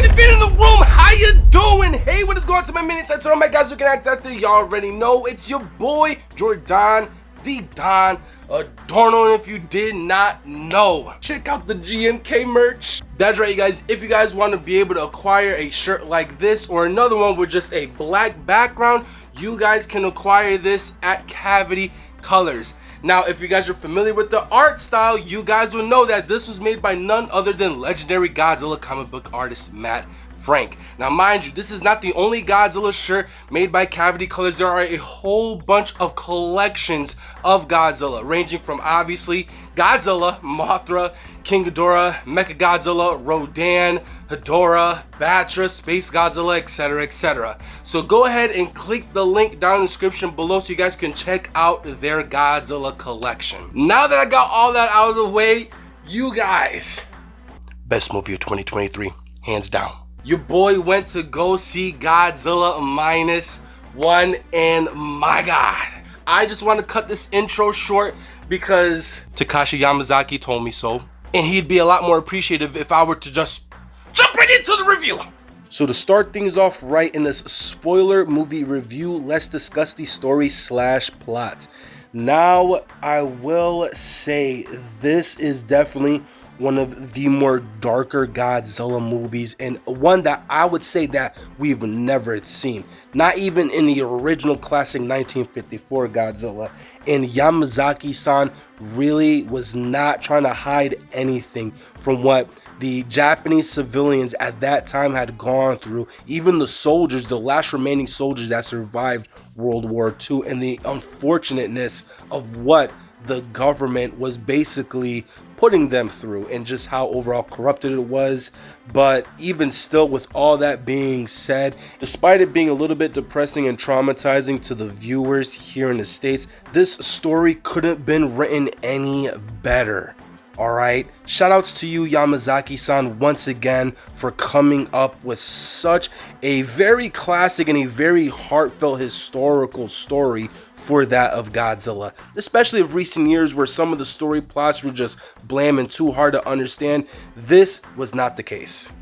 everybody been in the room? How you doing? Hey, what is going on to my minutes? I told my guys who can act out there. Y'all already know it's your boy Jordan, the Don Adorno. And if you did not know, check out the GMK merch. That's right, you guys. If you guys want to be able to acquire a shirt like this or another one with just a black background, you guys can acquire this at Cavity Colors. Now, if you guys are familiar with the art style, you guys will know that this was made by none other than legendary Godzilla comic book artist Matt Frank. Now, mind you, this is not the only Godzilla shirt made by Cavity Colors. There are a whole bunch of collections of Godzilla, ranging from obviously Godzilla, Mothra, King Ghidorah, Mechagodzilla, Rodan, Hedorah, Batra, Space Godzilla, etc, etc. So go ahead and click the link down in the description below so you guys can check out their Godzilla collection. Now that I got all that out of the way, you guys, best movie of 2023, hands down. Your boy went to go see Godzilla Minus One, and my God, I just want to cut this intro short because Takashi Yamazaki told me so, and he'd be a lot more appreciative if I were to just jump right into the review. So to start things off right in this spoiler movie review, let's discuss the story / plot. Now, I will say this is definitely one of the more darker Godzilla movies, and one that I would say that we've never seen. Not even in the original classic 1954 Godzilla. And Yamazaki-san really was not trying to hide anything from what the Japanese civilians at that time had gone through. Even the soldiers, the last remaining soldiers that survived World War II, and the unfortunateness of what the government was basically putting them through, and just how overall corrupted it was. But even still, with all that being said, despite it being a little bit depressing and traumatizing to the viewers here in the States, this story couldn't have been written any better. Alright, shoutouts to you, Yamazaki-san, once again for coming up with such a very classic and a very heartfelt historical story for that of Godzilla. Especially of recent years where some of the story plots were just bland and too hard to understand, this was not the case.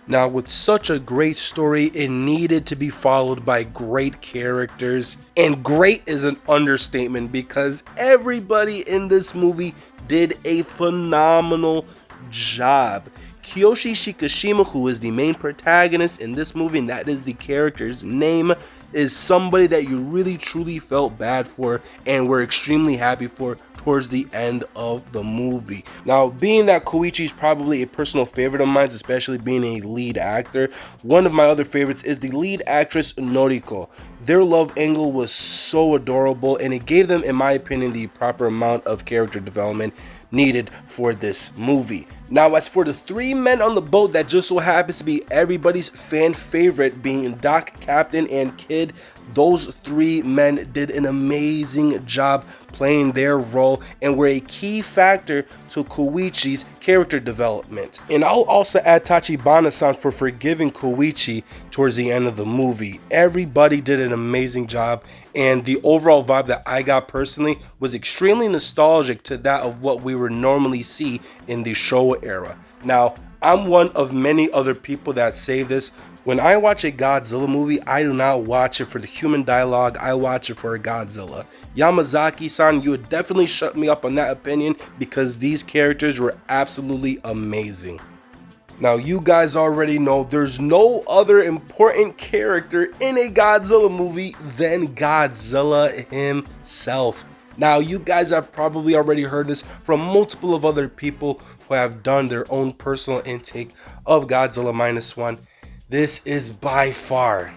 Now, with such a great story, it needed to be followed by great characters, and great is an understatement because everybody in this movie did a phenomenal job. Kiyoshi Shikishima, who is the main protagonist in this movie, and that is the character's name, is somebody that you really truly felt bad for and were extremely happy for towards the end of the movie. Now, being that Koichi is probably a personal favorite of mine, especially being a lead actor, one of my other favorites is the lead actress Noriko. Their love angle was so adorable, and it gave them, in my opinion, the proper amount of character development needed for this movie. Now, as for the three men on the boat that just so happens to be everybody's fan favorite, being Doc, Captain, and Kid, those three men did an amazing job playing their role and were a key factor to Koichi's character development. And I'll also add Tachibana-san for forgiving Koichi towards the end of the movie. Everybody did an amazing job, and the overall vibe that I got personally was extremely nostalgic to that of what we would normally see in the Showa era. Now, I'm one of many other people that say this. When I watch a Godzilla movie, I do not watch it for the human dialogue, I watch it for Godzilla. Yamazaki-san, you would definitely shut me up on that opinion because these characters were absolutely amazing. Now, you guys already know there's no other important character in a Godzilla movie than Godzilla himself. Now, you guys have probably already heard this from multiple of other people who have done their own personal intake of Godzilla Minus One. This is by far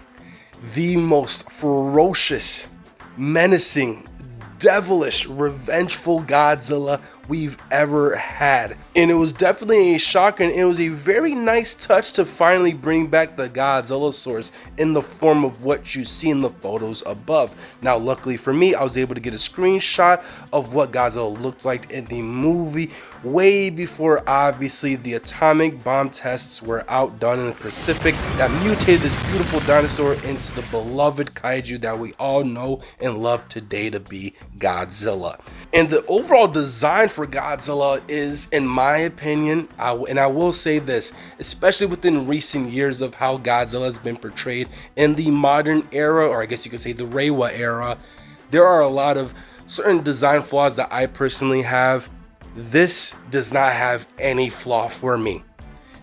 the most ferocious, menacing, devilish, revengeful Godzilla we've ever had. And it was definitely a shock, and it was a very nice touch to finally bring back the Godzilla source in the form of what you see in the photos above. Now, luckily for me, I was able to get a screenshot of what Godzilla looked like in the movie way before obviously the atomic bomb tests were outdone in the Pacific that mutated this beautiful dinosaur into the beloved kaiju that we all know and love today to be Godzilla. And the overall design for Godzilla is, in my opinion, and I will say this, especially within recent years of how Godzilla has been portrayed in the modern era, or I guess you could say the Reiwa era, there are a lot of certain design flaws that I personally have. This does not have any flaw for me.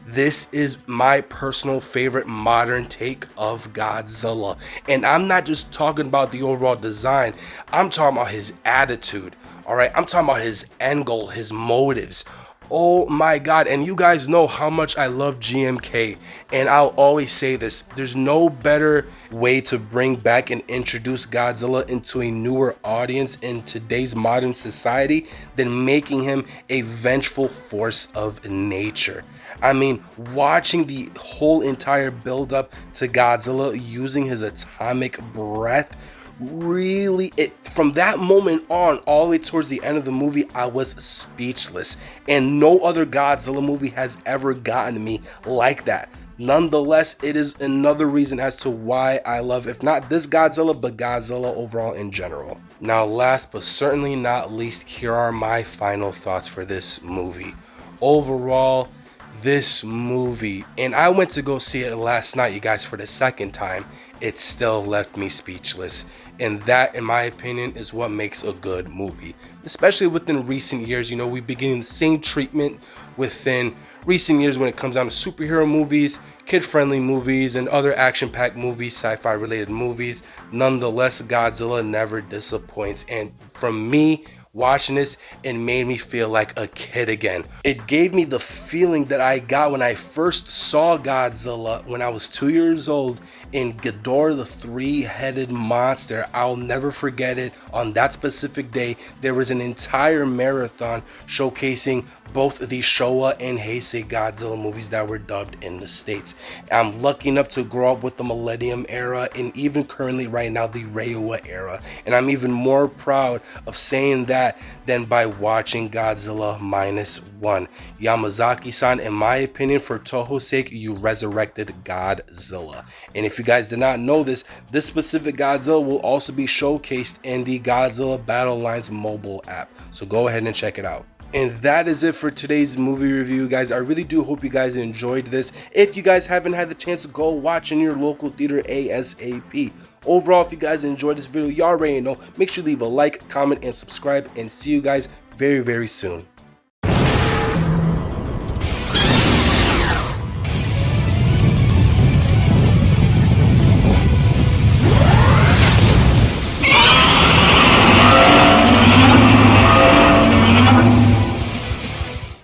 This is my personal favorite modern take of Godzilla. And I'm not just talking about the overall design, I'm talking about his attitude. All right, I'm talking about his end goal, his motives. Oh my God, and you guys know how much I love GMK, and I'll always say this, there's no better way to bring back and introduce Godzilla into a newer audience in today's modern society than making him a vengeful force of nature. I mean, watching the whole entire build up to Godzilla using his atomic breath, really, from that moment on all the way towards the end of the movie, I was speechless, and no other Godzilla movie has ever gotten me like that. Nonetheless, it is another reason as to why I love, if not this Godzilla, but Godzilla overall in general. Now, last but certainly not least, here are my final thoughts for this movie. Overall, this movie, and I went to go see it last night, you guys, for the second time, it still left me speechless. And that, in my opinion, is what makes a good movie. Especially within recent years, you know, we've been getting the same treatment within recent years when it comes down to superhero movies, kid-friendly movies, and other action-packed movies, sci-fi related movies. Nonetheless, Godzilla never disappoints. And from me, watching this, it made me feel like a kid again. It gave me the feeling that I got when I first saw Godzilla when I was 2 years old in Ghidorah the Three-Headed Monster. I'll never forget it. On that specific day, there was an entire marathon showcasing both the Showa and Heisei Godzilla movies that were dubbed in the States. I'm lucky enough to grow up with the Millennium era and even currently right now the Reiwa era. And I'm even more proud of saying that than by watching Godzilla Minus One. Yamazaki-san, in my opinion, for Toho's sake, you resurrected Godzilla. And if you guys did not know this, this specific Godzilla will also be showcased in the Godzilla Battle Lines mobile app. So go ahead and check it out. And that is it for today's movie review, guys. I really do hope you guys enjoyed this. If you guys haven't had the chance to go watch in your local theater ASAP. Overall, if you guys enjoyed this video, you already know, make sure to leave a like, comment, and subscribe, and see you guys very, very soon.